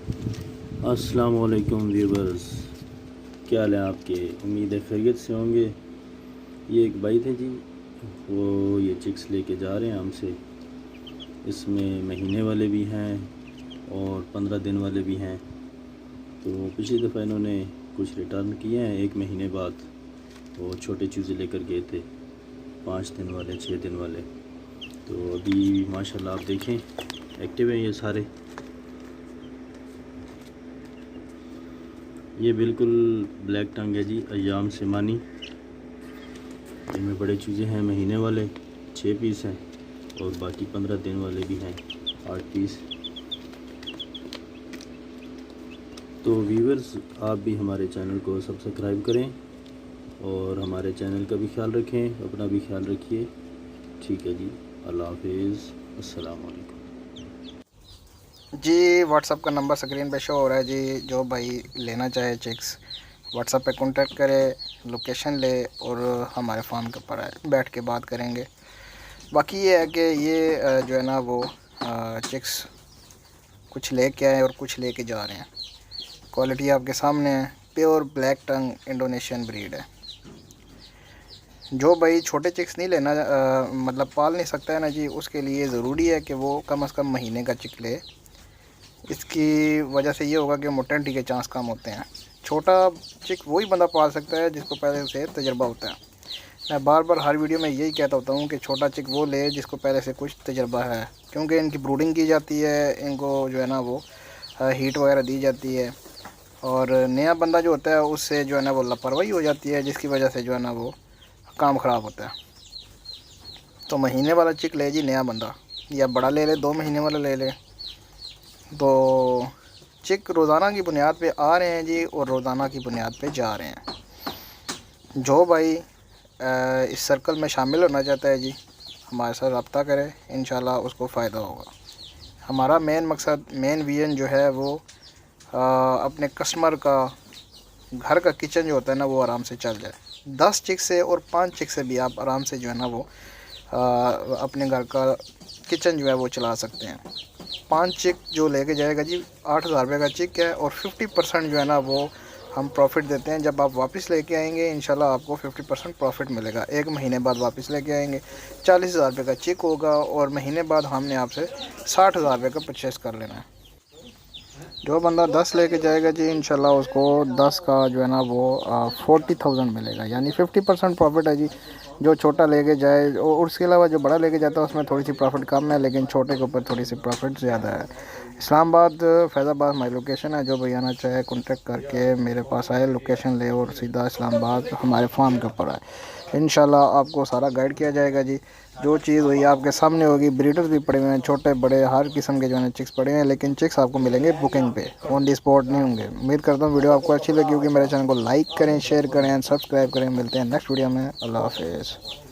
अस्सलाम वालेकुम व्यूवर्स, क्या हाल है आपके। उम्मीद है खैरियत से होंगे। ये एक भाई थे जी, वो ये चिक्स लेके जा रहे हैं हमसे। इसमें महीने वाले भी हैं और 15 दिन वाले भी हैं। तो पिछली दफ़ा इन्होंने कुछ रिटर्न किए हैं। 1 महीने बाद वो छोटे चूज़े लेकर गए थे, 5 दिन वाले, 6 दिन वाले। तो अभी माशाल्लाह आप देखें एक्टिव हैं ये सारे। ये बिल्कुल ब्लैक टंग है जी, अयाम सिमानी। इनमें बड़े चूज़े हैं, महीने वाले 6 पीस हैं और बाकी 15 दिन वाले भी हैं 8 पीस। तो व्यूवर्स, आप भी हमारे चैनल को सब्सक्राइब करें और हमारे चैनल का भी ख्याल रखें, अपना भी ख्याल रखिए। ठीक है जी, अल्लाह हाफिज़, अस्सलाम वालेकुम। जी व्हाट्सअप का नंबर स्क्रीन पे शो हो रहा है जी। जो भाई लेना चाहे चिक्स व्हाट्सअप पे कांटेक्ट करे, लोकेशन ले और हमारे फार्म के ऊपर आए, बैठ के बात करेंगे। बाकी ये है कि ये जो है ना वो चिक्स कुछ लेके आए और कुछ लेके जा रहे हैं। क्वालिटी आपके सामने है, प्योर ब्लैक टंग इंडोनेशियन ब्रीड है। जो भाई छोटे चिक्स नहीं लेना मतलब पाल नहीं सकता है ना जी, उसके लिए ज़रूरी है कि वो कम से कम महीने का चिक ले। इसकी वजह से ये होगा कि मोर्टेलिटी के चांस कम होते हैं। छोटा चिक वही बंदा पाल सकता है जिसको पहले से तजर्बा होता है। मैं बार बार हर वीडियो में यही कहता होता हूँ कि छोटा चिक वो ले जिसको पहले से कुछ तजर्बा है, क्योंकि इनकी ब्रूडिंग की जाती है, इनको जो है ना वो हीट वगैरह दी जाती है। और नया बंदा जो होता है उससे जो है ना वो लापरवाही हो जाती है, जिसकी वजह से जो है ना वो काम ख़राब होता है। तो महीने वाला चिक ले जी नया बंदा, या बड़ा ले ले, 2 महीने वाला ले ले। तो चिक रोज़ाना की बुनियाद पे आ रहे हैं जी और रोज़ाना की बुनियाद पे जा रहे हैं। जो भाई इस सर्कल में शामिल होना चाहता है जी, हमारे साथ रब्ता करे, इंशाल्लाह उसको फ़ायदा होगा। हमारा मेन मकसद, मेन विज़न जो है वो अपने कस्टमर का घर का किचन जो होता है ना वो आराम से चल जाए। 10 चिक से और 5 चिक से भी आप आराम से जो है ना वो अपने घर का किचन जो है वो चला सकते हैं। 5 चिक जो लेके जाएगा जी 8,000 रुपये का चिक है और 50% जो है ना वो हम प्रॉफिट देते हैं। जब आप वापस लेके आएंगे इंशाल्लाह आपको 50% प्रॉफिट मिलेगा। 1 महीने बाद वापस लेके आएंगे, 40,000 रुपये का चिक होगा और महीने बाद हमने आपसे 60,000 रुपये का परचेज़ कर लेना है। जो बंदा 10 लेके जाएगा जी इंशाल्लाह उसको 10 का जो है ना वो 40,000 मिलेगा, यानी 50% प्रॉफिट है जी। जो छोटा लेके जाए और उसके अलावा जो बड़ा लेके जाता है उसमें थोड़ी सी प्रॉफिट कम है, लेकिन छोटे के ऊपर थोड़ी सी प्रॉफिट ज़्यादा है। इस्लामाबाद फैज़ाबाद हमारी लोकेशन है। जो भाई आना चाहे कॉन्टेक्ट करके मेरे पास आए, लोकेशन ले और सीधा इस्लामाबाद हमारे फार्म के ऊपर आए। इंशाल्लाह आपको सारा गाइड किया जाएगा जी। जो चीज़ हुई आपके सामने होगी। ब्रीडर्स भी पड़े हुए हैं, छोटे बड़े हर किस्म के जो है चिक्स पड़े हुए हैं, लेकिन चिक्स आपको मिलेंगे बुकिंग पे, ऑन दी स्पॉट नहीं होंगे। उम्मीद करता हूँ वीडियो आपको अच्छी लगी होगी। मेरे चैनल को लाइक करें, शेयर करें, सब्सक्राइब करें। मिलते हैं नेक्स्ट वीडियो में। अल्लाह हाफिज़।